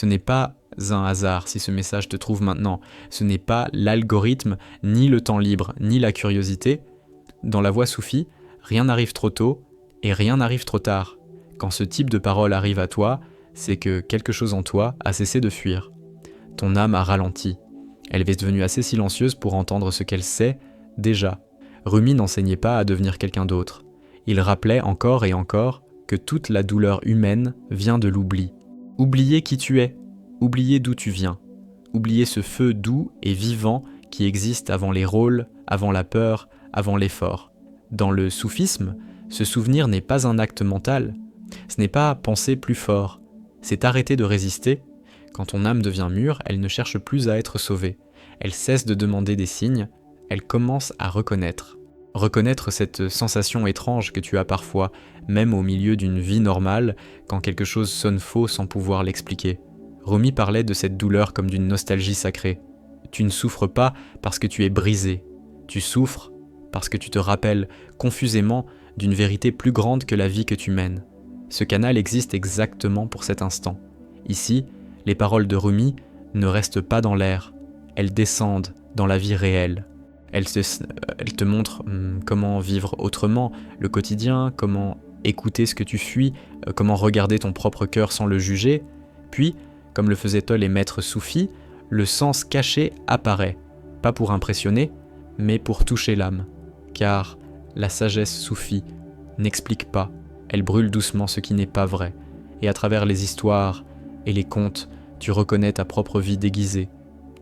Ce n'est pas un hasard si ce message te trouve maintenant. Ce n'est pas l'algorithme, ni le temps libre, ni la curiosité. Dans la voie soufie, rien n'arrive trop tôt et rien n'arrive trop tard. Quand ce type de parole arrive à toi, c'est que quelque chose en toi a cessé de fuir. Ton âme a ralenti. Elle est devenue assez silencieuse pour entendre ce qu'elle sait déjà. Rumi n'enseignait pas à devenir quelqu'un d'autre. Il rappelait encore et encore que toute la douleur humaine vient de l'oubli. Oublier qui tu es, oublier d'où tu viens, oublier ce feu doux et vivant qui existe avant les rôles, avant la peur, avant l'effort. Dans le soufisme, ce souvenir n'est pas un acte mental, ce n'est pas penser plus fort, c'est arrêter de résister. Quand ton âme devient mûre, elle ne cherche plus à être sauvée, elle cesse de demander des signes, elle commence à reconnaître. Reconnaître cette sensation étrange que tu as parfois, même au milieu d'une vie normale, quand quelque chose sonne faux sans pouvoir l'expliquer. Rumi parlait de cette douleur comme d'une nostalgie sacrée. Tu ne souffres pas parce que tu es brisé, tu souffres parce que tu te rappelles confusément d'une vérité plus grande que la vie que tu mènes. Ce canal existe exactement pour cet instant. Ici, les paroles de Rumi ne restent pas dans l'air, elles descendent dans la vie réelle. Elle te montre comment vivre autrement le quotidien, comment écouter ce que tu fuis, comment regarder ton propre cœur sans le juger. Puis, comme le faisaient les maîtres soufis, le sens caché apparaît, pas pour impressionner, mais pour toucher l'âme. Car la sagesse soufie n'explique pas, elle brûle doucement ce qui n'est pas vrai. Et à travers les histoires et les contes, tu reconnais ta propre vie déguisée.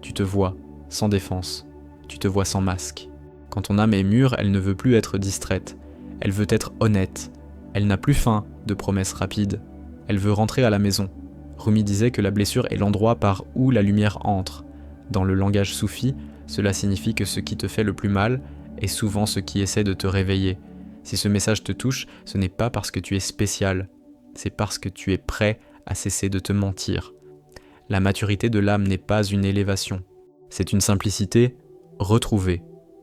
Tu te vois sans défense. Tu te vois sans masque. Quand ton âme est mûre, elle ne veut plus être distraite. Elle veut être honnête. Elle n'a plus faim de promesses rapides. Elle veut rentrer à la maison. Rumi disait que la blessure est l'endroit par où la lumière entre. Dans le langage soufi, cela signifie que ce qui te fait le plus mal est souvent ce qui essaie de te réveiller. Si ce message te touche, ce n'est pas parce que tu es spécial. C'est parce que tu es prêt à cesser de te mentir. La maturité de l'âme n'est pas une élévation. C'est une simplicité retrouvée.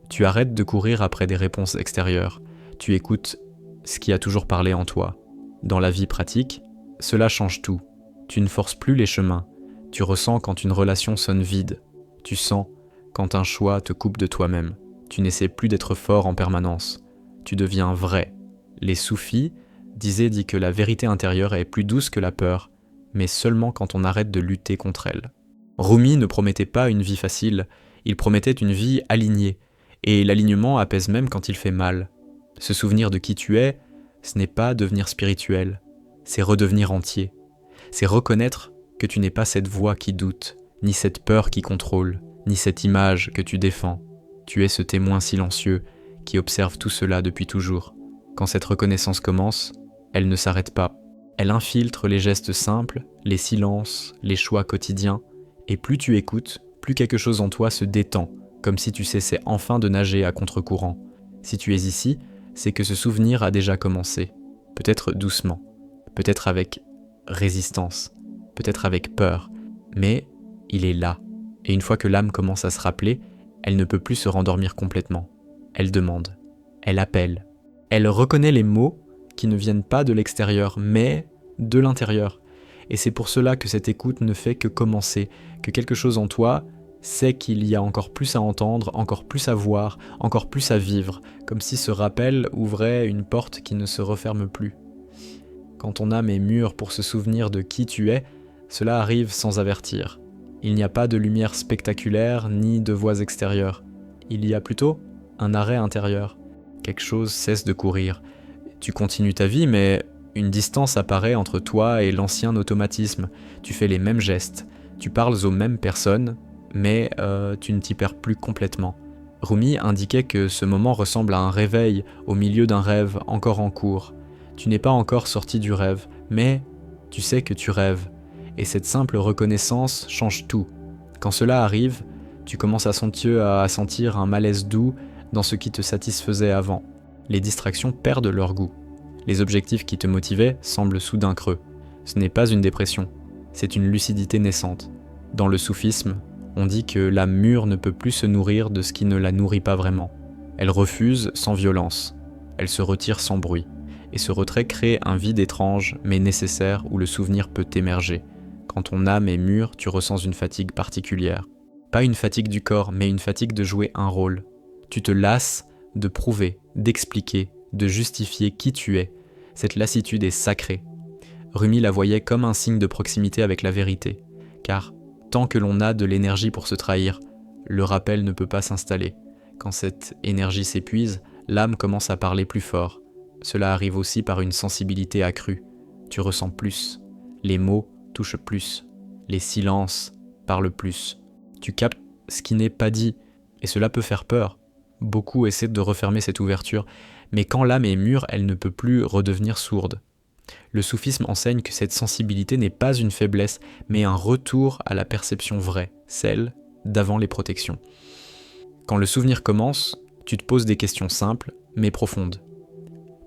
Tu arrêtes de courir après des réponses extérieures. Tu écoutes ce qui a toujours parlé en toi. Dans la vie pratique, cela change tout. Tu ne forces plus les chemins. Tu ressens quand une relation sonne vide. Tu sens quand un choix te coupe de toi-même. Tu n'essaies plus d'être fort en permanence. Tu deviens vrai. Les soufis disaient que la vérité intérieure est plus douce que la peur, mais seulement quand on arrête de lutter contre elle. Rumi ne promettait pas une vie facile, il promettait une vie alignée, et l'alignement apaise même quand il fait mal. Se souvenir de qui tu es, ce n'est pas devenir spirituel, c'est redevenir entier. C'est reconnaître que tu n'es pas cette voix qui doute, ni cette peur qui contrôle, ni cette image que tu défends. Tu es ce témoin silencieux qui observe tout cela depuis toujours. Quand cette reconnaissance commence, elle ne s'arrête pas. Elle infiltre les gestes simples, les silences, les choix quotidiens, et plus tu écoutes, plus quelque chose en toi se détend, comme si tu cessais enfin de nager à contre-courant. Si tu es ici, c'est que ce souvenir a déjà commencé. Peut-être doucement, peut-être avec résistance, peut-être avec peur, mais il est là. Et une fois que l'âme commence à se rappeler, elle ne peut plus se rendormir complètement. Elle demande, elle appelle, elle reconnaît les mots qui ne viennent pas de l'extérieur, mais de l'intérieur. Et c'est pour cela que cette écoute ne fait que commencer, que quelque chose en toi sait qu'il y a encore plus à entendre, encore plus à voir, encore plus à vivre, comme si ce rappel ouvrait une porte qui ne se referme plus. Quand ton âme est mûre pour se souvenir de qui tu es, cela arrive sans avertir. Il n'y a pas de lumière spectaculaire ni de voix extérieures. Il y a plutôt un arrêt intérieur. Quelque chose cesse de courir. Tu continues ta vie, mais une distance apparaît entre toi et l'ancien automatisme. Tu fais les mêmes gestes, tu parles aux mêmes personnes, mais tu ne t'y perds plus complètement. Rumi indiquait que ce moment ressemble à un réveil au milieu d'un rêve encore en cours. Tu n'es pas encore sorti du rêve, mais tu sais que tu rêves. Et cette simple reconnaissance change tout. Quand cela arrive, tu commences à sentir un malaise doux dans ce qui te satisfaisait avant. Les distractions perdent leur goût. Les objectifs qui te motivaient semblent soudain creux. Ce n'est pas une dépression, c'est une lucidité naissante. Dans le soufisme, on dit que l'âme mûre ne peut plus se nourrir de ce qui ne la nourrit pas vraiment. Elle refuse sans violence, elle se retire sans bruit. Et ce retrait crée un vide étrange mais nécessaire où le souvenir peut émerger. Quand ton âme est mûre, tu ressens une fatigue particulière. Pas une fatigue du corps, mais une fatigue de jouer un rôle. Tu te lasses de prouver, d'expliquer, de justifier qui tu es. Cette lassitude est sacrée. Rumi la voyait comme un signe de proximité avec la vérité, car tant que l'on a de l'énergie pour se trahir, le rappel ne peut pas s'installer. Quand cette énergie s'épuise, l'âme commence à parler plus fort. Cela arrive aussi par une sensibilité accrue. Tu ressens plus. Les mots touchent plus. Les silences parlent plus. Tu captes ce qui n'est pas dit, et cela peut faire peur. Beaucoup essaient de refermer cette ouverture, mais quand l'âme est mûre, elle ne peut plus redevenir sourde. Le soufisme enseigne que cette sensibilité n'est pas une faiblesse, mais un retour à la perception vraie, celle d'avant les protections. Quand le souvenir commence, tu te poses des questions simples, mais profondes.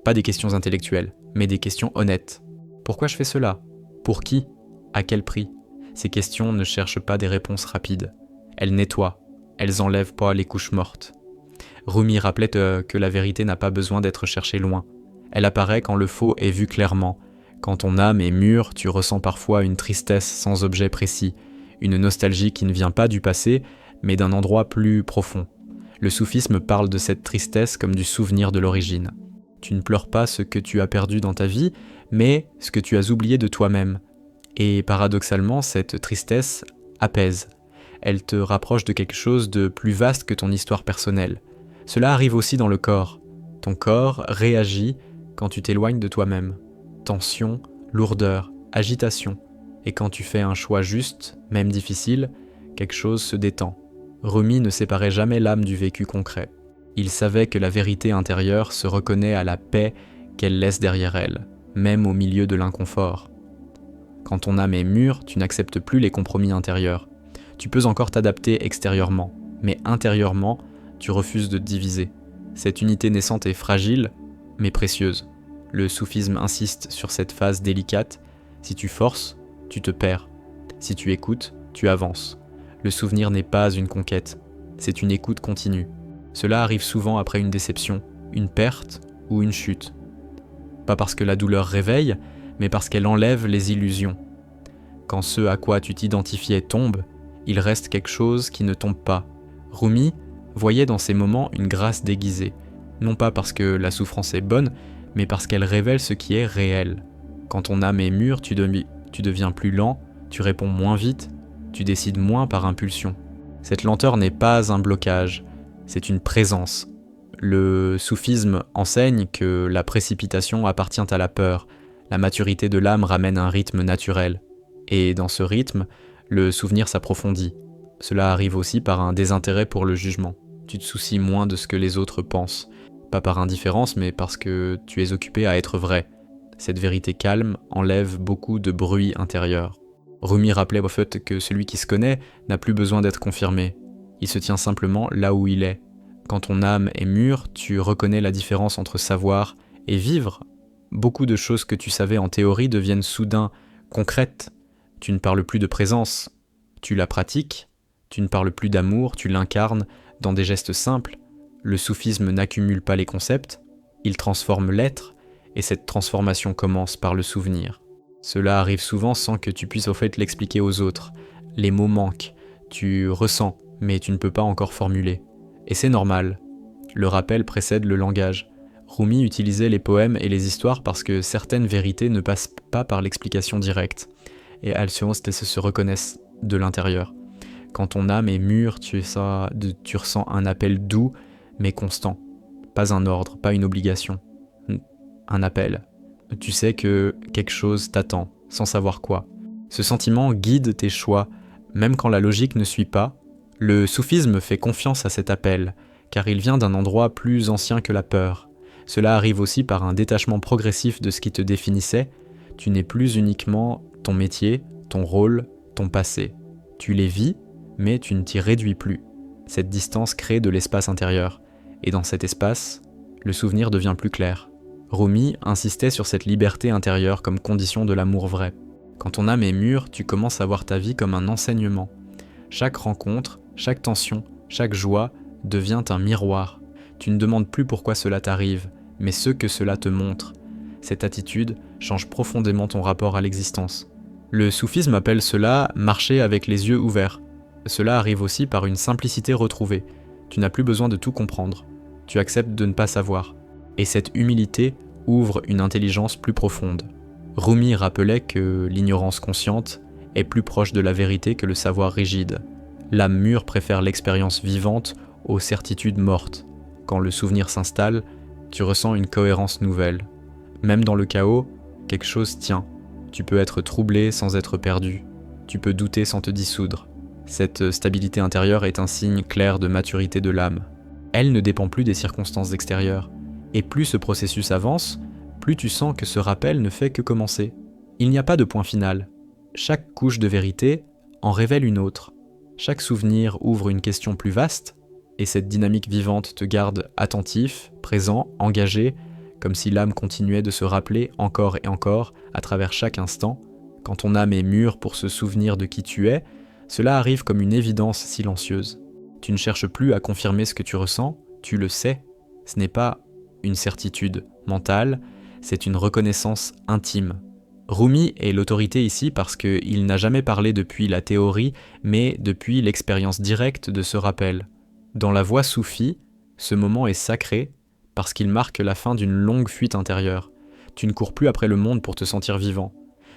Pas des questions intellectuelles, mais des questions honnêtes. Pourquoi je fais cela ? Pour qui ? À quel prix ? Ces questions ne cherchent pas des réponses rapides. Elles nettoient, elles enlèvent pas les couches mortes. Rumi rappelait que la vérité n'a pas besoin d'être cherchée loin. Elle apparaît quand le faux est vu clairement. Quand ton âme est mûre, tu ressens parfois une tristesse sans objet précis, une nostalgie qui ne vient pas du passé, mais d'un endroit plus profond. Le soufisme parle de cette tristesse comme du souvenir de l'origine. Tu ne pleures pas ce que tu as perdu dans ta vie, mais ce que tu as oublié de toi-même. Et paradoxalement, cette tristesse apaise. Elle te rapproche de quelque chose de plus vaste que ton histoire personnelle. Cela arrive aussi dans le corps. Ton corps réagit quand tu t'éloignes de toi-même. Tension, lourdeur, agitation. Et quand tu fais un choix juste, même difficile, quelque chose se détend. Rumi ne séparait jamais l'âme du vécu concret. Il savait que la vérité intérieure se reconnaît à la paix qu'elle laisse derrière elle, même au milieu de l'inconfort. Quand ton âme est mûre, tu n'acceptes plus les compromis intérieurs. Tu peux encore t'adapter extérieurement, mais intérieurement, tu refuses de te diviser. Cette unité naissante est fragile, mais précieuse. Le soufisme insiste sur cette phase délicate. Si tu forces, tu te perds. Si tu écoutes, tu avances. Le souvenir n'est pas une conquête, c'est une écoute continue. Cela arrive souvent après une déception, une perte ou une chute. Pas parce que la douleur réveille, mais parce qu'elle enlève les illusions. Quand ce à quoi tu t'identifiais tombe, il reste quelque chose qui ne tombe pas. Rumi voyait dans ces moments une grâce déguisée, non pas parce que la souffrance est bonne, mais parce qu'elle révèle ce qui est réel. Quand ton âme est mûre, tu deviens plus lent, tu réponds moins vite, tu décides moins par impulsion. Cette lenteur n'est pas un blocage, c'est une présence. Le soufisme enseigne que la précipitation appartient à la peur. La maturité de l'âme ramène un rythme naturel. Et dans ce rythme, le souvenir s'approfondit. Cela arrive aussi par un désintérêt pour le jugement. Tu te soucies moins de ce que les autres pensent. Pas par indifférence, mais parce que tu es occupé à être vrai. Cette vérité calme enlève beaucoup de bruit intérieur. Rumi rappelait au fait que celui qui se connaît n'a plus besoin d'être confirmé. Il se tient simplement là où il est. Quand ton âme est mûre, tu reconnais la différence entre savoir et vivre. Beaucoup de choses que tu savais en théorie deviennent soudain concrètes. Tu ne parles plus de présence, tu la pratiques. Tu ne parles plus d'amour, tu l'incarnes dans des gestes simples. Le soufisme n'accumule pas les concepts, il transforme l'être, et cette transformation commence par le souvenir. Cela arrive souvent sans que tu puisses au fait l'expliquer aux autres. Les mots manquent, tu ressens, mais tu ne peux pas encore formuler. Et c'est normal. Le rappel précède le langage. Rumi utilisait les poèmes et les histoires parce que certaines vérités ne passent pas par l'explication directe, et elles se reconnaissent de l'intérieur. Quand ton âme est mûre, tu ressens un appel doux mais constant. Pas un ordre, pas une obligation. Un appel. Tu sais que quelque chose t'attend, sans savoir quoi. Ce sentiment guide tes choix, même quand la logique ne suit pas. Le soufisme fait confiance à cet appel, car il vient d'un endroit plus ancien que la peur. Cela arrive aussi par un détachement progressif de ce qui te définissait. Tu n'es plus uniquement ton métier, ton rôle, ton passé. Tu les vis, mais tu ne t'y réduis plus. Cette distance crée de l'espace intérieur, et dans cet espace, le souvenir devient plus clair. Rumi insistait sur cette liberté intérieure comme condition de l'amour vrai. Quand ton âme est mûre, tu commences à voir ta vie comme un enseignement. Chaque rencontre, chaque tension, chaque joie devient un miroir. Tu ne demandes plus pourquoi cela t'arrive, mais ce que cela te montre. Cette attitude change profondément ton rapport à l'existence. Le soufisme appelle cela marcher avec les yeux ouverts. Cela arrive aussi par une simplicité retrouvée. Tu n'as plus besoin de tout comprendre. Tu acceptes de ne pas savoir. Et cette humilité ouvre une intelligence plus profonde. Rumi rappelait que l'ignorance consciente est plus proche de la vérité que le savoir rigide. L'âme mûre préfère l'expérience vivante aux certitudes mortes. Quand le souvenir s'installe, tu ressens une cohérence nouvelle. Même dans le chaos, quelque chose tient. Tu peux être troublé sans être perdu. Tu peux douter sans te dissoudre. Cette stabilité intérieure est un signe clair de maturité de l'âme. Elle ne dépend plus des circonstances extérieures. Et plus ce processus avance, plus tu sens que ce rappel ne fait que commencer. Il n'y a pas de point final. Chaque couche de vérité en révèle une autre. Chaque souvenir ouvre une question plus vaste, et cette dynamique vivante te garde attentif, présent, engagé, comme si l'âme continuait de se rappeler encore et encore, à travers chaque instant. Quand ton âme est mûre pour se souvenir de qui tu es, cela arrive comme une évidence silencieuse. Tu ne cherches plus à confirmer ce que tu ressens, tu le sais. Ce n'est pas une certitude mentale, c'est une reconnaissance intime. Rumi est l'autorité ici parce qu'il n'a jamais parlé depuis la théorie, mais depuis l'expérience directe de ce rappel. Dans la voie soufie, ce moment est sacré parce qu'il marque la fin d'une longue fuite intérieure. Tu ne cours plus après le monde pour te sentir vivant.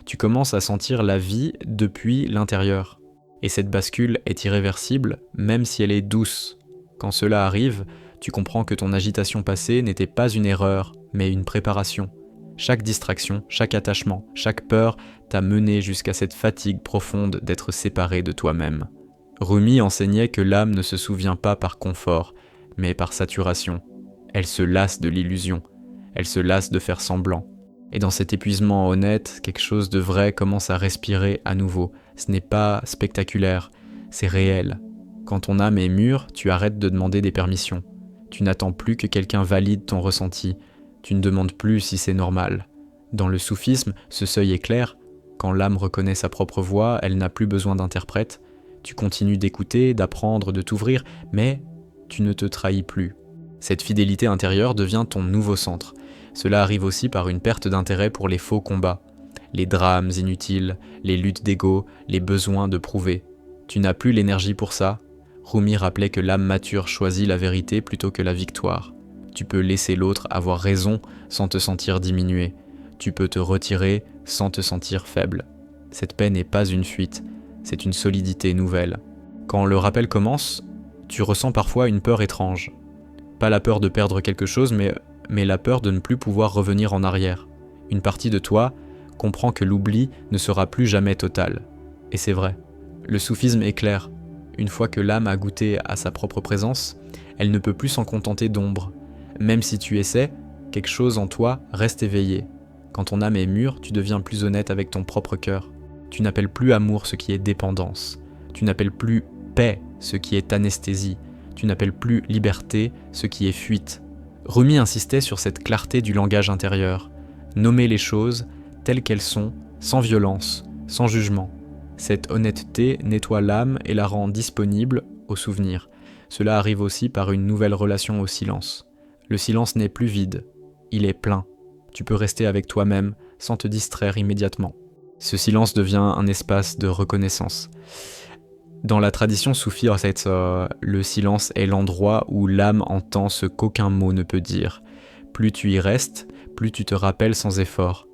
Tu commences à sentir la vie depuis l'intérieur. Et cette bascule est irréversible, même si elle est douce. Quand cela arrive, tu comprends que ton agitation passée n'était pas une erreur, mais une préparation. Chaque distraction, chaque attachement, chaque peur t'a mené jusqu'à cette fatigue profonde d'être séparé de toi-même. Rumi enseignait que l'âme ne se souvient pas par confort, mais par saturation. Elle se lasse de l'illusion, elle se lasse de faire semblant. Et dans cet épuisement honnête, quelque chose de vrai commence à respirer à nouveau. Ce n'est pas spectaculaire, c'est réel. Quand ton âme est mûre, tu arrêtes de demander des permissions. Tu n'attends plus que quelqu'un valide ton ressenti. Tu ne demandes plus si c'est normal. Dans le soufisme, ce seuil est clair. Quand l'âme reconnaît sa propre voix, elle n'a plus besoin d'interprète. Tu continues d'écouter, d'apprendre, de t'ouvrir, mais tu ne te trahis plus. Cette fidélité intérieure devient ton nouveau centre. Cela arrive aussi par une perte d'intérêt pour les faux combats, les drames inutiles, les luttes d'ego, les besoins de prouver. Tu n'as plus l'énergie pour ça. Rumi rappelait que l'âme mature choisit la vérité plutôt que la victoire. Tu peux laisser l'autre avoir raison sans te sentir diminué. Tu peux te retirer sans te sentir faible. Cette paix n'est pas une fuite, c'est une solidité nouvelle. Quand le rappel commence, tu ressens parfois une peur étrange. Pas la peur de perdre quelque chose, mais la peur de ne plus pouvoir revenir en arrière. Une partie de toi comprend que l'oubli ne sera plus jamais total. Et c'est vrai. Le soufisme est clair. Une fois que l'âme a goûté à sa propre présence, elle ne peut plus s'en contenter d'ombre. Même si tu essaies, quelque chose en toi reste éveillé. Quand ton âme est mûre, tu deviens plus honnête avec ton propre cœur. Tu n'appelles plus amour ce qui est dépendance. Tu n'appelles plus paix ce qui est anesthésie. Tu n'appelles plus liberté ce qui est fuite. Rumi insistait sur cette clarté du langage intérieur. Nommer les choses telles qu'elles sont, sans violence, sans jugement. Cette honnêteté nettoie l'âme et la rend disponible au souvenir. Cela arrive aussi par une nouvelle relation au silence. Le silence n'est plus vide, il est plein. Tu peux rester avec toi-même sans te distraire immédiatement. Ce silence devient un espace de reconnaissance. Dans la tradition soufie, en fait, le silence est l'endroit où l'âme entend ce qu'aucun mot ne peut dire. Plus tu y restes, plus tu te rappelles sans effort.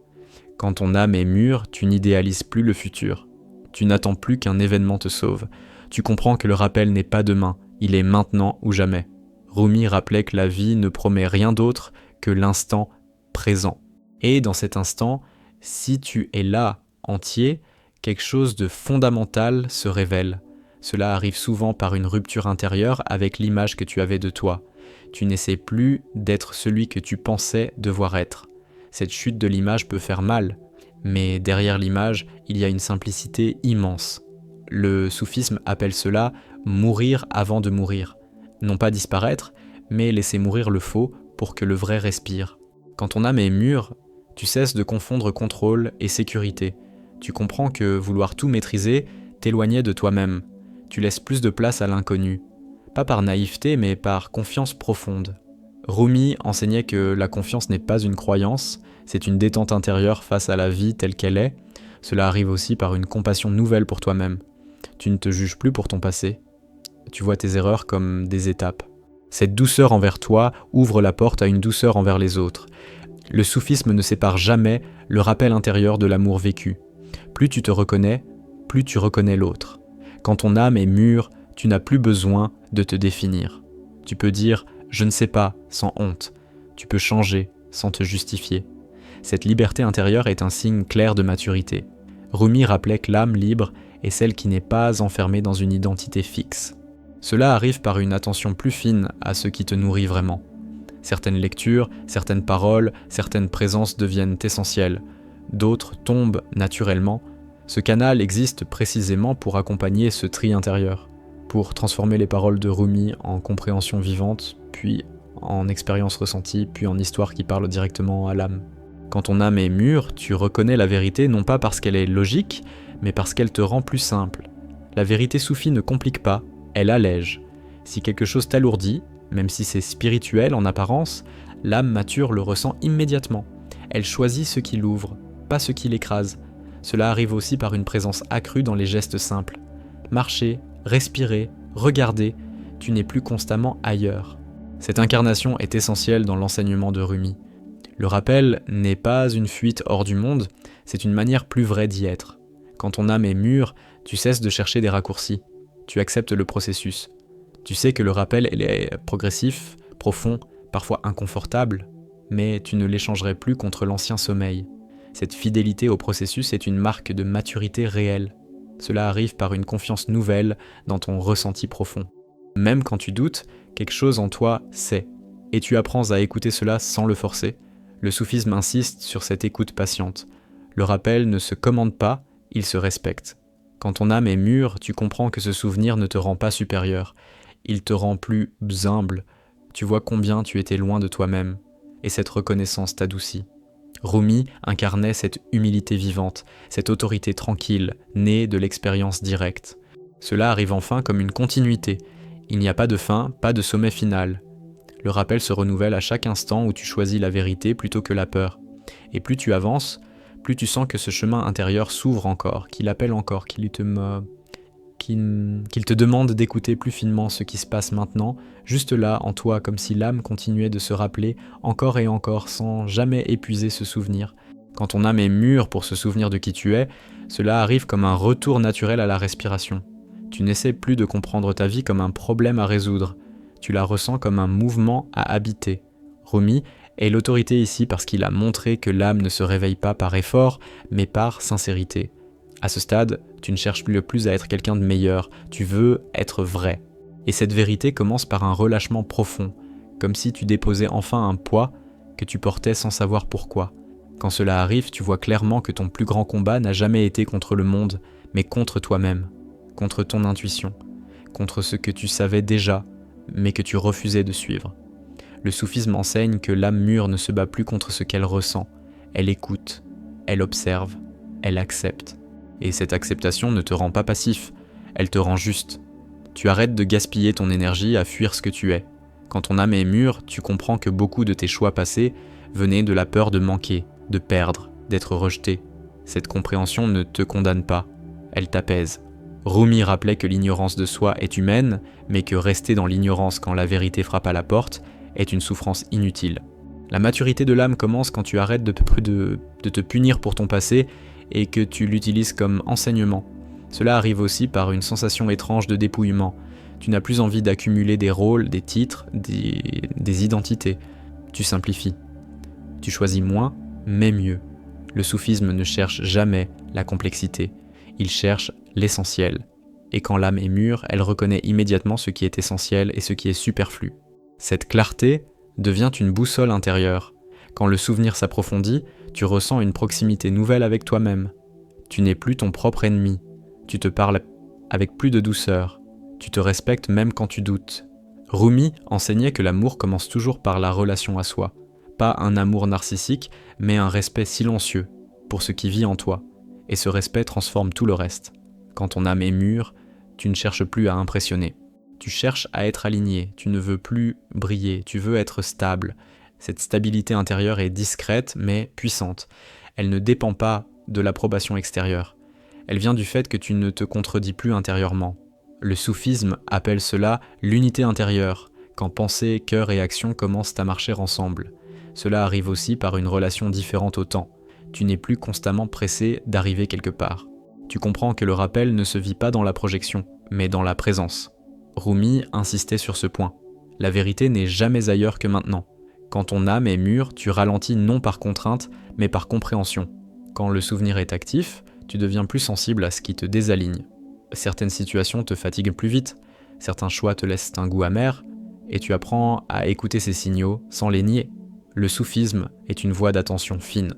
Quand ton âme est mûre, tu n'idéalises plus le futur. Tu n'attends plus qu'un événement te sauve. Tu comprends que le rappel n'est pas demain, il est maintenant ou jamais. Rumi rappelait que la vie ne promet rien d'autre que l'instant présent. Et dans cet instant, si tu es là, entier, quelque chose de fondamental se révèle. Cela arrive souvent par une rupture intérieure avec l'image que tu avais de toi. Tu n'essaies plus d'être celui que tu pensais devoir être. Cette chute de l'image peut faire mal, mais derrière l'image, il y a une simplicité immense. Le soufisme appelle cela « mourir avant de mourir ». Non pas disparaître, mais laisser mourir le faux pour que le vrai respire. Quand ton âme est mûre, tu cesses de confondre contrôle et sécurité. Tu comprends que vouloir tout maîtriser t'éloignait de toi-même. Tu laisses plus de place à l'inconnu. Pas par naïveté, mais par confiance profonde. Rumi enseignait que la confiance n'est pas une croyance, c'est une détente intérieure face à la vie telle qu'elle est. Cela arrive aussi par une compassion nouvelle pour toi-même. Tu ne te juges plus pour ton passé, tu vois tes erreurs comme des étapes. Cette douceur envers toi ouvre la porte à une douceur envers les autres. Le soufisme ne sépare jamais le rappel intérieur de l'amour vécu. Plus tu te reconnais, plus tu reconnais l'autre. Quand ton âme est mûre, tu n'as plus besoin de te définir. Tu peux dire « je ne sais pas » sans honte. Tu peux changer sans te justifier. Cette liberté intérieure est un signe clair de maturité. Rumi rappelait que l'âme libre est celle qui n'est pas enfermée dans une identité fixe. Cela arrive par une attention plus fine à ce qui te nourrit vraiment. Certaines lectures, certaines paroles, certaines présences deviennent essentielles. D'autres tombent naturellement. Ce canal existe précisément pour accompagner ce tri intérieur, pour transformer les paroles de Rumi en compréhension vivante, puis en expérience ressentie, puis en histoire qui parle directement à l'âme. Quand ton âme est mûre, tu reconnais la vérité non pas parce qu'elle est logique, mais parce qu'elle te rend plus simple. La vérité soufie ne complique pas, elle allège. Si quelque chose t'alourdit, même si c'est spirituel en apparence, l'âme mature le ressent immédiatement. Elle choisit ce qui l'ouvre, pas ce qui l'écrase. Cela arrive aussi par une présence accrue dans les gestes simples. Marcher, respirer, regarder, tu n'es plus constamment ailleurs. Cette incarnation est essentielle dans l'enseignement de Rumi. Le rappel n'est pas une fuite hors du monde, c'est une manière plus vraie d'y être. Quand ton âme est mûre, tu cesses de chercher des raccourcis. Tu acceptes le processus. Tu sais que le rappel est progressif, profond, parfois inconfortable, mais tu ne l'échangerais plus contre l'ancien sommeil. Cette fidélité au processus est une marque de maturité réelle. Cela arrive par une confiance nouvelle dans ton ressenti profond. Même quand tu doutes, quelque chose en toi sait, et tu apprends à écouter cela sans le forcer. Le soufisme insiste sur cette écoute patiente. Le rappel ne se commande pas, il se respecte. Quand ton âme est mûre, tu comprends que ce souvenir ne te rend pas supérieur. Il te rend plus humble. Tu vois combien tu étais loin de toi-même, et cette reconnaissance t'adoucit. Rumi incarnait cette humilité vivante, cette autorité tranquille, née de l'expérience directe. Cela arrive enfin comme une continuité. Il n'y a pas de fin, pas de sommet final. Le rappel se renouvelle à chaque instant où tu choisis la vérité plutôt que la peur. Et plus tu avances, plus tu sens que ce chemin intérieur s'ouvre encore, qu'il appelle encore, qu'il te demande d'écouter plus finement ce qui se passe maintenant, juste là, en toi, comme si l'âme continuait de se rappeler encore et encore sans jamais épuiser ce souvenir. Quand ton âme est mûre pour se souvenir de qui tu es, cela arrive comme un retour naturel à la respiration. Tu n'essaies plus de comprendre ta vie comme un problème à résoudre, tu la ressens comme un mouvement à habiter. Rumi est l'autorité ici parce qu'il a montré que l'âme ne se réveille pas par effort, mais par sincérité. À ce stade, tu ne cherches plus à être quelqu'un de meilleur, tu veux être vrai. Et cette vérité commence par un relâchement profond, comme si tu déposais enfin un poids que tu portais sans savoir pourquoi. Quand cela arrive, tu vois clairement que ton plus grand combat n'a jamais été contre le monde, mais contre toi-même, contre ton intuition, contre ce que tu savais déjà, mais que tu refusais de suivre. Le soufisme enseigne que l'âme mûre ne se bat plus contre ce qu'elle ressent, elle écoute, elle observe, elle accepte. Et cette acceptation ne te rend pas passif, elle te rend juste. Tu arrêtes de gaspiller ton énergie à fuir ce que tu es. Quand ton âme est mûre, tu comprends que beaucoup de tes choix passés venaient de la peur de manquer, de perdre, d'être rejeté. Cette compréhension ne te condamne pas, elle t'apaise. Rumi rappelait que l'ignorance de soi est humaine, mais que rester dans l'ignorance quand la vérité frappe à la porte est une souffrance inutile. La maturité de l'âme commence quand tu arrêtes de te punir pour ton passé et que tu l'utilises comme enseignement. Cela arrive aussi par une sensation étrange de dépouillement. Tu n'as plus envie d'accumuler des rôles, des titres, des identités. Tu simplifies. Tu choisis moins, mais mieux. Le soufisme ne cherche jamais la complexité. Il cherche l'essentiel. Et quand l'âme est mûre, elle reconnaît immédiatement ce qui est essentiel et ce qui est superflu. Cette clarté devient une boussole intérieure. Quand le souvenir s'approfondit, tu ressens une proximité nouvelle avec toi-même. Tu n'es plus ton propre ennemi. Tu te parles avec plus de douceur. Tu te respectes même quand tu doutes. Rumi enseignait que l'amour commence toujours par la relation à soi. Pas un amour narcissique, mais un respect silencieux pour ce qui vit en toi. Et ce respect transforme tout le reste. Quand ton âme est mûre, tu ne cherches plus à impressionner. Tu cherches à être aligné, tu ne veux plus briller, tu veux être stable. Cette stabilité intérieure est discrète mais puissante. Elle ne dépend pas de l'approbation extérieure. Elle vient du fait que tu ne te contredis plus intérieurement. Le soufisme appelle cela l'unité intérieure, quand pensée, cœur et action commencent à marcher ensemble. Cela arrive aussi par une relation différente au temps. Tu n'es plus constamment pressé d'arriver quelque part. Tu comprends que le rappel ne se vit pas dans la projection, mais dans la présence. Rumi insistait sur ce point. La vérité n'est jamais ailleurs que maintenant. Quand ton âme est mûre, tu ralentis non par contrainte, mais par compréhension. Quand le souvenir est actif, tu deviens plus sensible à ce qui te désaligne. Certaines situations te fatiguent plus vite, certains choix te laissent un goût amer, et tu apprends à écouter ces signaux sans les nier. Le soufisme est une voie d'attention fine.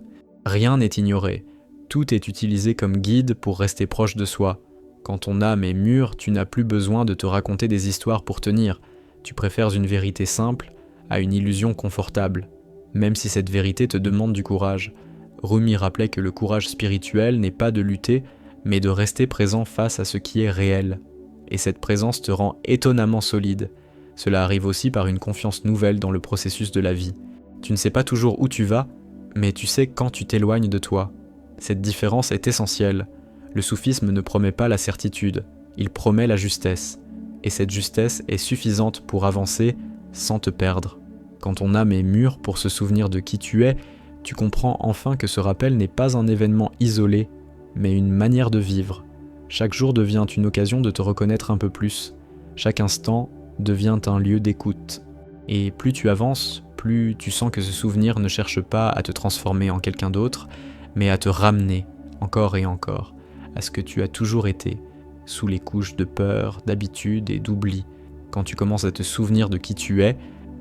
Rien n'est ignoré, tout est utilisé comme guide pour rester proche de soi. Quand ton âme est mûre, tu n'as plus besoin de te raconter des histoires pour tenir. Tu préfères une vérité simple à une illusion confortable, même si cette vérité te demande du courage. Rumi rappelait que le courage spirituel n'est pas de lutter, mais de rester présent face à ce qui est réel. Et cette présence te rend étonnamment solide. Cela arrive aussi par une confiance nouvelle dans le processus de la vie. Tu ne sais pas toujours où tu vas, mais tu sais quand tu t'éloignes de toi. Cette différence est essentielle. Le soufisme ne promet pas la certitude, il promet la justesse. Et cette justesse est suffisante pour avancer sans te perdre. Quand ton âme est mûre pour se souvenir de qui tu es, tu comprends enfin que ce rappel n'est pas un événement isolé, mais une manière de vivre. Chaque jour devient une occasion de te reconnaître un peu plus. Chaque instant devient un lieu d'écoute. Et plus tu avances, plus tu sens que ce souvenir ne cherche pas à te transformer en quelqu'un d'autre, mais à te ramener, encore et encore, à ce que tu as toujours été, sous les couches de peur, d'habitude et d'oubli. Quand tu commences à te souvenir de qui tu es,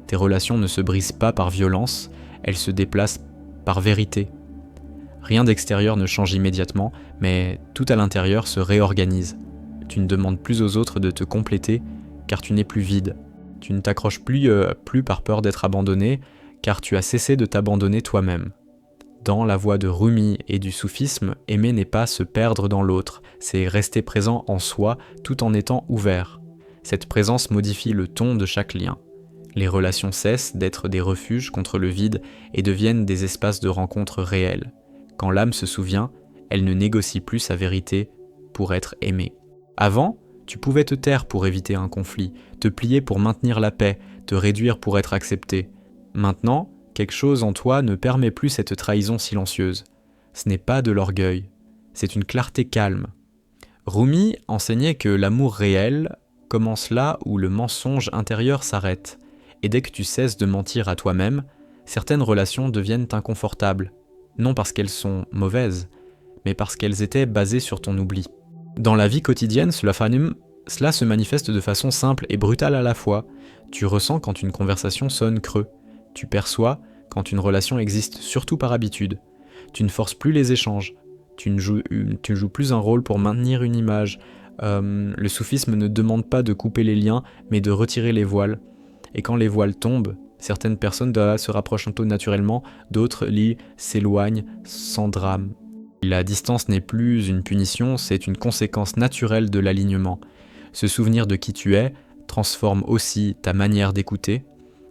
tes relations ne se brisent pas par violence, elles se déplacent par vérité. Rien d'extérieur ne change immédiatement, mais tout à l'intérieur se réorganise. Tu ne demandes plus aux autres de te compléter, car tu n'es plus vide. Tu ne t'accroches plus par peur d'être abandonné, car tu as cessé de t'abandonner toi-même. Dans la voie de Rumi et du soufisme, aimer n'est pas se perdre dans l'autre, c'est rester présent en soi tout en étant ouvert. Cette présence modifie le ton de chaque lien. Les relations cessent d'être des refuges contre le vide et deviennent des espaces de rencontre réels. Quand l'âme se souvient, elle ne négocie plus sa vérité pour être aimée. Avant, tu pouvais te taire pour éviter un conflit, te plier pour maintenir la paix, te réduire pour être accepté. Maintenant, quelque chose en toi ne permet plus cette trahison silencieuse. Ce n'est pas de l'orgueil, c'est une clarté calme. Rumi enseignait que l'amour réel commence là où le mensonge intérieur s'arrête. Et dès que tu cesses de mentir à toi-même, certaines relations deviennent inconfortables. Non parce qu'elles sont mauvaises, mais parce qu'elles étaient basées sur ton oubli. Dans la vie quotidienne, cela se manifeste de façon simple et brutale à la fois. Tu ressens quand une conversation sonne creux. Tu perçois quand une relation existe surtout par habitude. Tu ne forces plus les échanges. Tu ne joues plus un rôle pour maintenir une image. Le soufisme ne demande pas de couper les liens, mais de retirer les voiles. Et quand les voiles tombent, certaines personnes se rapprochent un peu naturellement, d'autres s'éloignent sans drame. La distance n'est plus une punition, c'est une conséquence naturelle de l'alignement. Se souvenir de qui tu es transforme aussi ta manière d'écouter.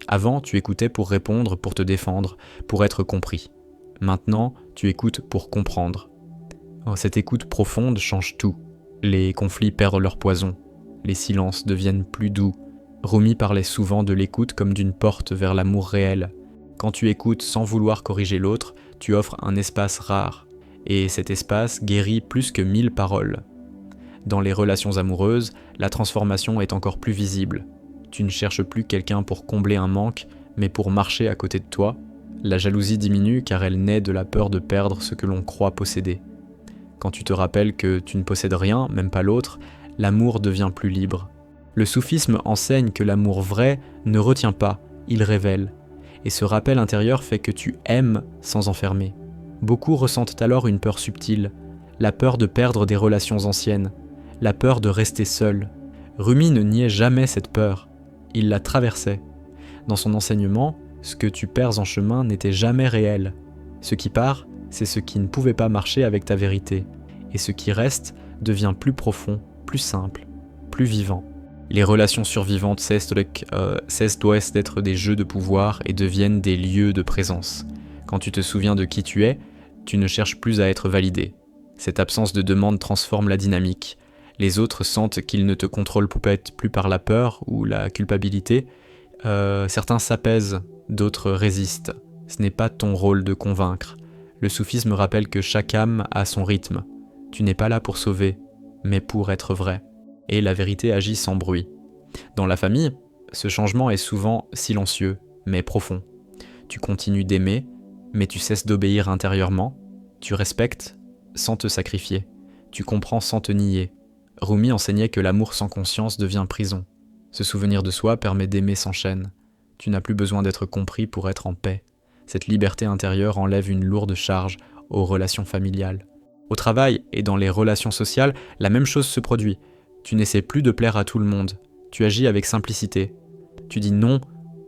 Avant, tu écoutais pour répondre, pour te défendre, pour être compris. Maintenant, tu écoutes pour comprendre. Cette écoute profonde change tout. Les conflits perdent leur poison. Les silences deviennent plus doux. Rumi parlait souvent de l'écoute comme d'une porte vers l'amour réel. Quand tu écoutes sans vouloir corriger l'autre, tu offres un espace rare. Et cet espace guérit plus que 1000 paroles. Dans les relations amoureuses, la transformation est encore plus visible. Tu ne cherches plus quelqu'un pour combler un manque, mais pour marcher à côté de toi. La jalousie diminue car elle naît de la peur de perdre ce que l'on croit posséder. Quand tu te rappelles que tu ne possèdes rien, même pas l'autre, l'amour devient plus libre. Le soufisme enseigne que l'amour vrai ne retient pas, il révèle. Et ce rappel intérieur fait que tu aimes sans enfermer. Beaucoup ressentent alors une peur subtile, la peur de perdre des relations anciennes, la peur de rester seul. Rumi ne niait jamais cette peur, il la traversait. Dans son enseignement, ce que tu perds en chemin n'était jamais réel. Ce qui part, c'est ce qui ne pouvait pas marcher avec ta vérité. Et ce qui reste devient plus profond, plus simple, plus vivant. Les relations survivantes cessent d'être des jeux de pouvoir et deviennent des lieux de présence. Quand tu te souviens de qui tu es, Tu ne cherches plus à être validé. Cette absence de demande transforme la dynamique. Les autres sentent qu'ils ne te contrôlent peut-être plus par la peur ou la culpabilité. Certains s'apaisent, d'autres résistent. Ce n'est pas ton rôle de convaincre. Le soufisme rappelle que chaque âme a son rythme. Tu n'es pas là pour sauver, mais pour être vrai. Et la vérité agit sans bruit. Dans la famille, ce changement est souvent silencieux, mais profond. Tu continues d'aimer, mais tu cesses d'obéir intérieurement. Tu respectes sans te sacrifier. Tu comprends sans te nier. Rumi enseignait que l'amour sans conscience devient prison. Se souvenir de soi permet d'aimer sans chaîne. Tu n'as plus besoin d'être compris pour être en paix. Cette liberté intérieure enlève une lourde charge aux relations familiales. Au travail et dans les relations sociales, la même chose se produit. Tu n'essaies plus de plaire à tout le monde. Tu agis avec simplicité. Tu dis non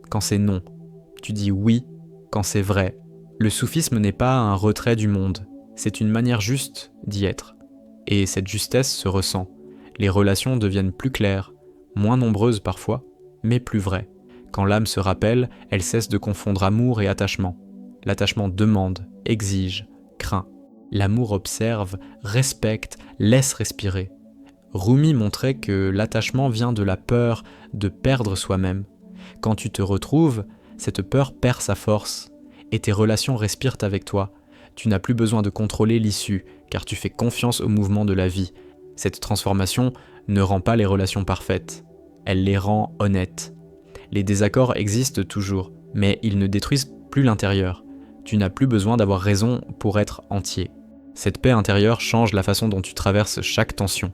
quand c'est non. Tu dis oui quand c'est vrai. Le soufisme n'est pas un retrait du monde. C'est une manière juste d'y être. Et cette justesse se ressent. Les relations deviennent plus claires, moins nombreuses parfois, mais plus vraies. Quand l'âme se rappelle, elle cesse de confondre amour et attachement. L'attachement demande, exige, craint. L'amour observe, respecte, laisse respirer. Rumi montrait que l'attachement vient de la peur de perdre soi-même. Quand tu te retrouves, cette peur perd sa force et tes relations respirent avec toi. Tu n'as plus besoin de contrôler l'issue, car tu fais confiance au mouvement de la vie. Cette transformation ne rend pas les relations parfaites, elle les rend honnêtes. Les désaccords existent toujours, mais ils ne détruisent plus l'intérieur. Tu n'as plus besoin d'avoir raison pour être entier. Cette paix intérieure change la façon dont tu traverses chaque tension.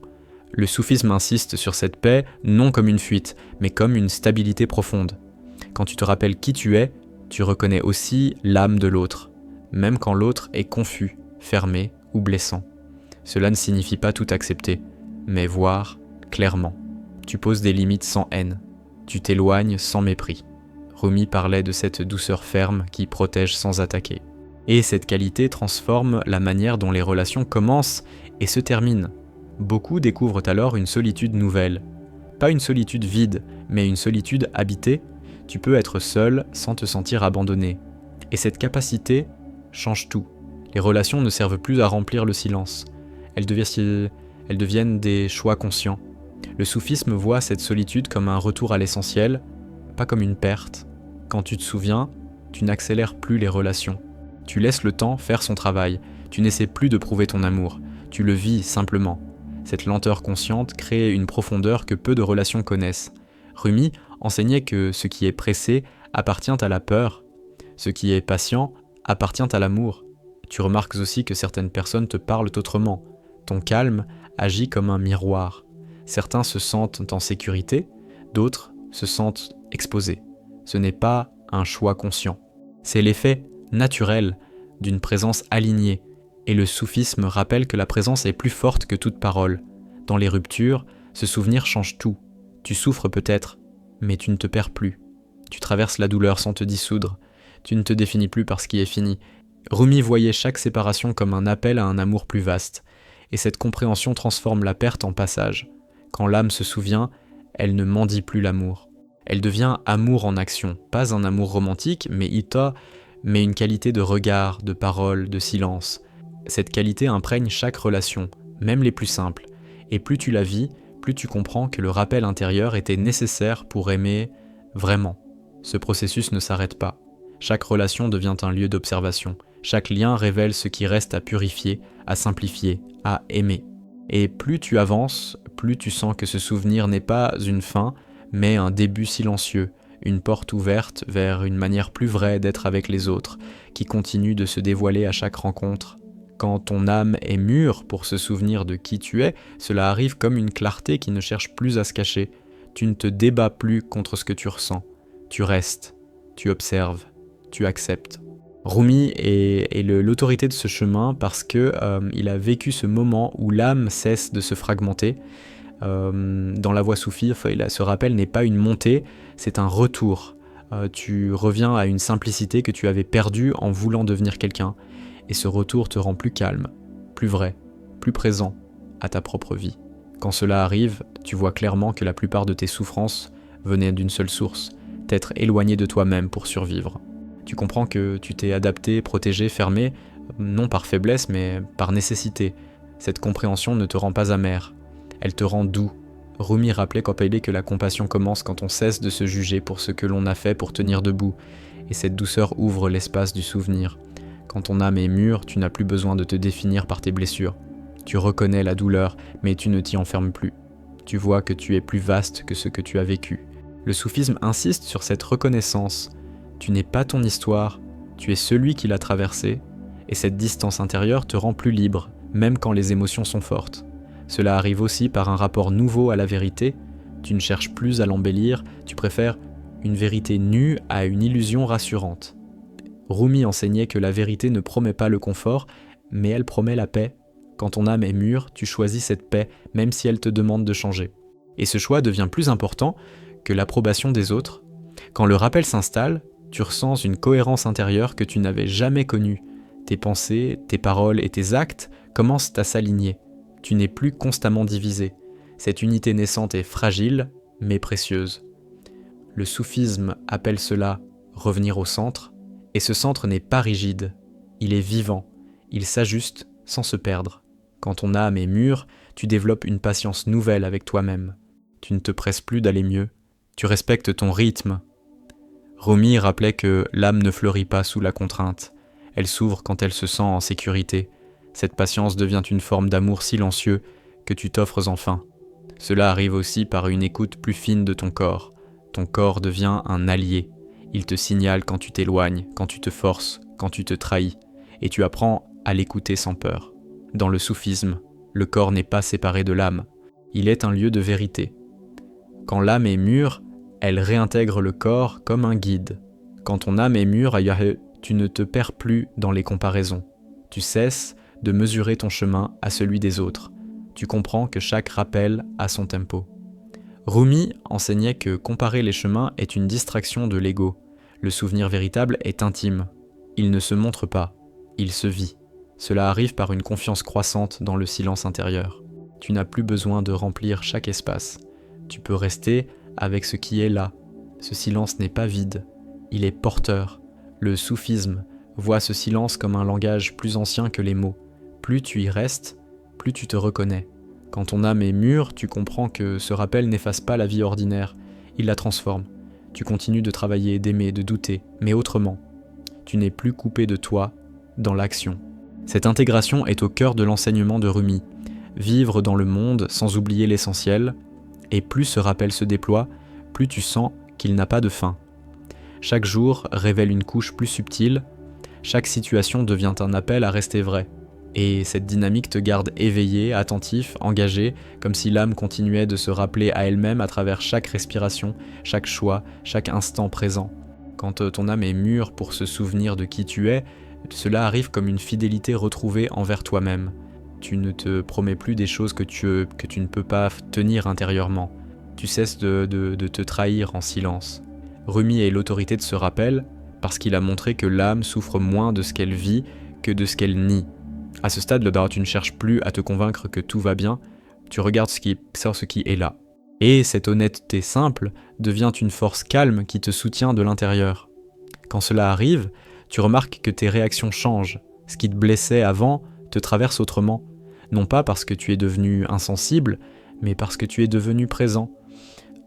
Le soufisme insiste sur cette paix non comme une fuite, mais comme une stabilité profonde. Quand tu te rappelles qui tu es, tu reconnais aussi l'âme de l'autre, même quand l'autre est confus, fermé ou blessant. Cela ne signifie pas tout accepter, mais voir clairement. Tu poses des limites sans haine, tu t'éloignes sans mépris. Rumi parlait de cette douceur ferme qui protège sans attaquer. Et cette qualité transforme la manière dont les relations commencent et se terminent. Beaucoup découvrent alors une solitude nouvelle. Pas une solitude vide, mais une solitude habitée. Tu peux être seul sans te sentir abandonné. Et cette capacité change tout. Les relations ne servent plus à remplir le silence. Elles deviennent des choix conscients. Le soufisme voit cette solitude comme un retour à l'essentiel, pas comme une perte. Quand tu te souviens, tu n'accélères plus les relations. Tu laisses le temps faire son travail. Tu n'essaies plus de prouver ton amour. Tu le vis simplement. Cette lenteur consciente crée une profondeur que peu de relations connaissent. Rumi enseignait que ce qui est pressé appartient à la peur. Ce qui est patient appartient à l'amour. Tu remarques aussi que certaines personnes te parlent autrement. Ton calme agit comme un miroir. Certains se sentent en sécurité, d'autres se sentent exposés. Ce n'est pas un choix conscient. C'est l'effet naturel d'une présence alignée, et le soufisme rappelle que la présence est plus forte que toute parole. Dans les ruptures, ce souvenir change tout. Tu souffres peut-être, mais tu ne te perds plus. Tu traverses la douleur sans te dissoudre. Tu ne te définis plus par ce qui est fini. Rumi voyait chaque séparation comme un appel à un amour plus vaste, et cette compréhension transforme la perte en passage. Quand l'âme se souvient, elle ne mendie plus l'amour. Elle devient amour en action, pas un amour romantique, mais une qualité de regard, de parole, de silence. Cette qualité imprègne chaque relation, même les plus simples, et plus tu la vis, plus tu comprends que le rappel intérieur était nécessaire pour aimer vraiment. Ce processus ne s'arrête pas. Chaque relation devient un lieu d'observation. Chaque lien révèle ce qui reste à purifier, à simplifier, à aimer. Et plus tu avances, plus tu sens que ce souvenir n'est pas une fin, mais un début silencieux, une porte ouverte vers une manière plus vraie d'être avec les autres, qui continue de se dévoiler à chaque rencontre. Quand ton âme est mûre pour se souvenir de qui tu es, cela arrive comme une clarté qui ne cherche plus à se cacher. Tu ne te débats plus contre ce que tu ressens. Tu restes, tu observes, tu acceptes. Rumi est l'autorité de ce chemin parce que il a vécu ce moment où l'âme cesse de se fragmenter. Dans la voie soufie, ce rappel n'est pas une montée, c'est un retour. Tu reviens à une simplicité que tu avais perdue en voulant devenir quelqu'un. Et ce retour te rend plus calme, plus vrai, plus présent à ta propre vie. Quand cela arrive, tu vois clairement que la plupart de tes souffrances venaient d'une seule source, t'être éloigné de toi-même pour survivre. Tu comprends que tu t'es adapté, protégé, fermé, non par faiblesse, mais par nécessité. Cette compréhension ne te rend pas amer, elle te rend doux. Rumi rappelait Kapaille que la compassion commence quand on cesse de se juger pour ce que l'on a fait pour tenir debout, et cette douceur ouvre l'espace du souvenir. Quand ton âme est mûre, tu n'as plus besoin de te définir par tes blessures. Tu reconnais la douleur, mais tu ne t'y enfermes plus. Tu vois que tu es plus vaste que ce que tu as vécu. Le soufisme insiste sur cette reconnaissance. Tu n'es pas ton histoire, tu es celui qui l'a traversée, et cette distance intérieure te rend plus libre, même quand les émotions sont fortes. Cela arrive aussi par un rapport nouveau à la vérité. Tu ne cherches plus à l'embellir, tu préfères une vérité nue à une illusion rassurante. Rumi enseignait que la vérité ne promet pas le confort, mais elle promet la paix. Quand ton âme est mûre, tu choisis cette paix, même si elle te demande de changer. Et ce choix devient plus important que l'approbation des autres. Quand le rappel s'installe, tu ressens une cohérence intérieure que tu n'avais jamais connue. Tes pensées, tes paroles et tes actes commencent à s'aligner. Tu n'es plus constamment divisé. Cette unité naissante est fragile, mais précieuse. Le soufisme appelle cela revenir au centre, et ce centre n'est pas rigide, il est vivant, il s'ajuste sans se perdre. Quand ton âme est mûre, tu développes une patience nouvelle avec toi-même. Tu ne te presses plus d'aller mieux, tu respectes ton rythme. Rumi rappelait que l'âme ne fleurit pas sous la contrainte, elle s'ouvre quand elle se sent en sécurité. Cette patience devient une forme d'amour silencieux que tu t'offres enfin. Cela arrive aussi par une écoute plus fine de ton corps. Ton corps devient un allié. Il te signale quand tu t'éloignes, quand tu te forces, quand tu te trahis, et tu apprends à l'écouter sans peur. Dans le soufisme, le corps n'est pas séparé de l'âme. Il est un lieu de vérité. Quand l'âme est mûre, elle réintègre le corps comme un guide. Quand ton âme est mûre, tu ne te perds plus dans les comparaisons. Tu cesses de mesurer ton chemin à celui des autres. Tu comprends que chaque rappel a son tempo. Rumi enseignait que comparer les chemins est une distraction de l'ego. Le souvenir véritable est intime. Il ne se montre pas, il se vit. Cela arrive par une confiance croissante dans le silence intérieur. Tu n'as plus besoin de remplir chaque espace. Tu peux rester avec ce qui est là. Ce silence n'est pas vide, il est porteur. Le soufisme voit ce silence comme un langage plus ancien que les mots. Plus tu y restes, plus tu te reconnais. Quand ton âme est mûre, tu comprends que ce rappel n'efface pas la vie ordinaire, il la transforme. Tu continues de travailler, d'aimer, de douter, mais autrement. Tu n'es plus coupé de toi dans l'action. Cette intégration est au cœur de l'enseignement de Rumi. Vivre dans le monde sans oublier l'essentiel, et plus ce rappel se déploie, plus tu sens qu'il n'a pas de fin. Chaque jour révèle une couche plus subtile, chaque situation devient un appel à rester vrai. Et cette dynamique te garde éveillé, attentif, engagé, comme si l'âme continuait de se rappeler à elle-même à travers chaque respiration, chaque choix, chaque instant présent. Quand ton âme est mûre pour se souvenir de qui tu es, cela arrive comme une fidélité retrouvée envers toi-même. Tu ne te promets plus des choses que tu ne peux pas tenir intérieurement. Tu cesses de te trahir en silence. Rumi est l'autorité de ce rappel parce qu'il a montré que l'âme souffre moins de ce qu'elle vit que de ce qu'elle nie. À ce stade, tu ne cherches plus à te convaincre que tout va bien, tu regardes ce qui est là. Et cette honnêteté simple devient une force calme qui te soutient de l'intérieur. Quand cela arrive, tu remarques que tes réactions changent. Ce qui te blessait avant te traverse autrement. Non pas parce que tu es devenu insensible, mais parce que tu es devenu présent.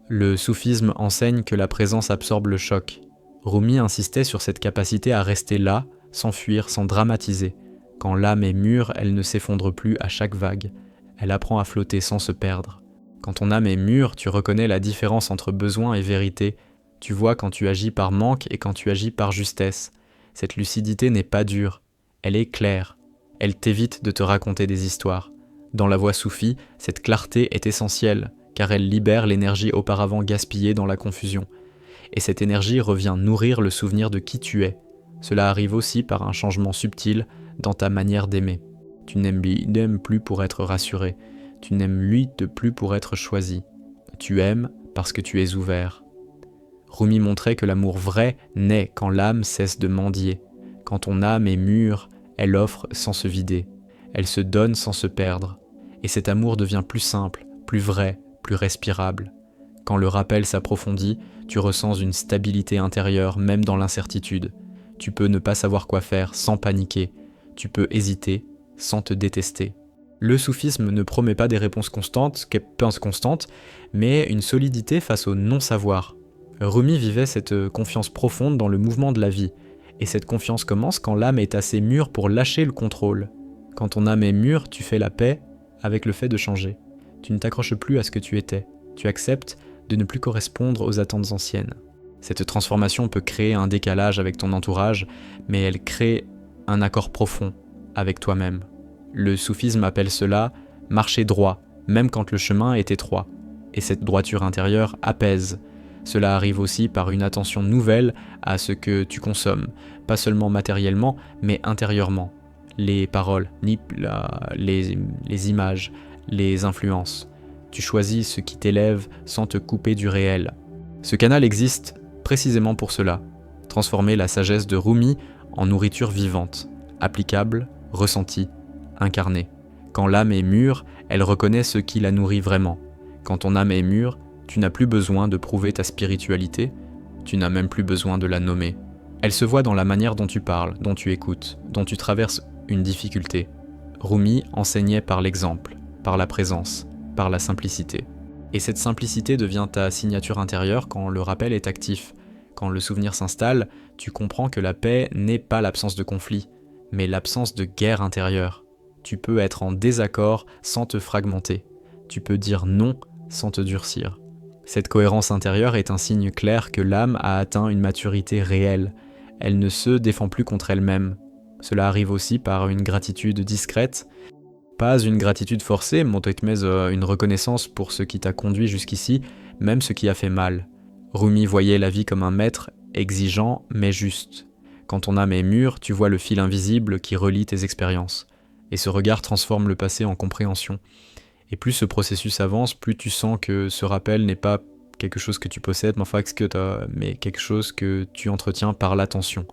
Le soufisme enseigne que la présence absorbe le choc. Rumi insistait sur cette capacité à rester là, sans fuir, sans dramatiser. Quand l'âme est mûre, elle ne s'effondre plus à chaque vague. Elle apprend à flotter sans se perdre. Quand ton âme est mûre, tu reconnais la différence entre besoin et vérité. Tu vois quand tu agis par manque et quand tu agis par justesse. Cette lucidité n'est pas dure, elle est claire. Elle t'évite de te raconter des histoires. Dans la voie soufie, cette clarté est essentielle, car elle libère l'énergie auparavant gaspillée dans la confusion. Et cette énergie revient nourrir le souvenir de qui tu es. Cela arrive aussi par un changement subtil dans ta manière d'aimer. Tu n'aimes plus pour être rassuré, tu n'aimes lui de plus pour être choisi. Tu aimes parce que tu es ouvert. Rumi montrait que l'amour vrai naît quand l'âme cesse de mendier. Quand ton âme est mûre, elle offre sans se vider. Elle se donne sans se perdre. Et cet amour devient plus simple, plus vrai, plus respirable. Quand le rappel s'approfondit, tu ressens une stabilité intérieure même dans l'incertitude. Tu peux ne pas savoir quoi faire sans paniquer. tu peux hésiter sans te détester. Le soufisme ne promet pas des réponses constantes, mais une solidité face au non-savoir. Rumi vivait cette confiance profonde dans le mouvement de la vie, et cette confiance commence quand l'âme est assez mûre pour lâcher le contrôle. Quand ton âme est mûre, tu fais la paix avec le fait de changer. Tu ne t'accroches plus à ce que tu étais, tu acceptes de ne plus correspondre aux attentes anciennes. Cette transformation peut créer un décalage avec ton entourage, mais elle crée un accord profond avec toi-même. Le soufisme appelle cela « marcher droit », même quand le chemin est étroit. Et cette droiture intérieure apaise. Cela arrive aussi par une attention nouvelle à ce que tu consommes, pas seulement matériellement, mais intérieurement. Les paroles, les images, les influences. Tu choisis ce qui t'élève sans te couper du réel. Ce canal existe précisément pour cela, transformer la sagesse de Rumi en nourriture vivante, applicable, ressentie, incarnée. Quand l'âme est mûre, elle reconnaît ce qui la nourrit vraiment. Quand ton âme est mûre, tu n'as plus besoin de prouver ta spiritualité, tu n'as même plus besoin de la nommer. Elle se voit dans la manière dont tu parles, dont tu écoutes, dont tu traverses une difficulté. Rumi enseignait par l'exemple, par la présence, par la simplicité. Et cette simplicité devient ta signature intérieure quand le rappel est actif. Quand le souvenir s'installe, tu comprends que la paix n'est pas l'absence de conflit, mais l'absence de guerre intérieure. Tu peux être en désaccord sans te fragmenter. Tu peux dire non sans te durcir. Cette cohérence intérieure est un signe clair que l'âme a atteint une maturité réelle. Elle ne se défend plus contre elle-même. Cela arrive aussi par une gratitude discrète, pas une gratitude forcée, mais une reconnaissance pour ce qui t'a conduit jusqu'ici, même ce qui a fait mal. Rumi voyait la vie comme un maître, exigeant mais juste. Quand ton âme est mûre, tu vois le fil invisible qui relie tes expériences. Et ce regard transforme le passé en compréhension. Et plus ce processus avance, plus tu sens que ce rappel n'est pas quelque chose que tu possèdes, mais quelque chose que tu entretiens par l'attention.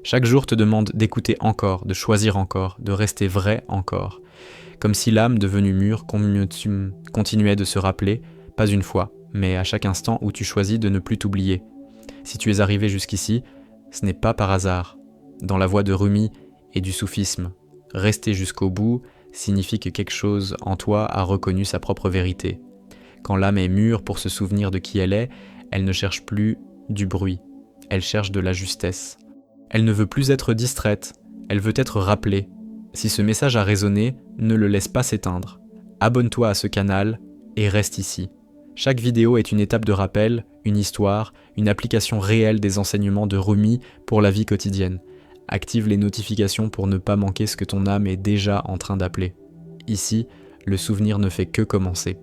Chaque jour te demande d'écouter encore, de choisir encore, de rester vrai encore. Comme si l'âme devenue mûre continuait de se rappeler, pas une fois, mais à chaque instant où tu choisis de ne plus t'oublier. Si tu es arrivé jusqu'ici, ce n'est pas par hasard. Dans la voie de Rumi et du soufisme, rester jusqu'au bout signifie que quelque chose en toi a reconnu sa propre vérité. Quand l'âme est mûre pour se souvenir de qui elle ne cherche plus du bruit, elle cherche de la justesse. Elle ne veut plus être distraite, elle veut être rappelée. Si ce message a résonné, ne le laisse pas s'éteindre. Abonne-toi à ce canal et reste ici. Chaque vidéo est une étape de rappel, une histoire, une application réelle des enseignements de Rumi pour la vie quotidienne. Active les notifications pour ne pas manquer ce que ton âme est déjà en train d'appeler. Ici, le souvenir ne fait que commencer.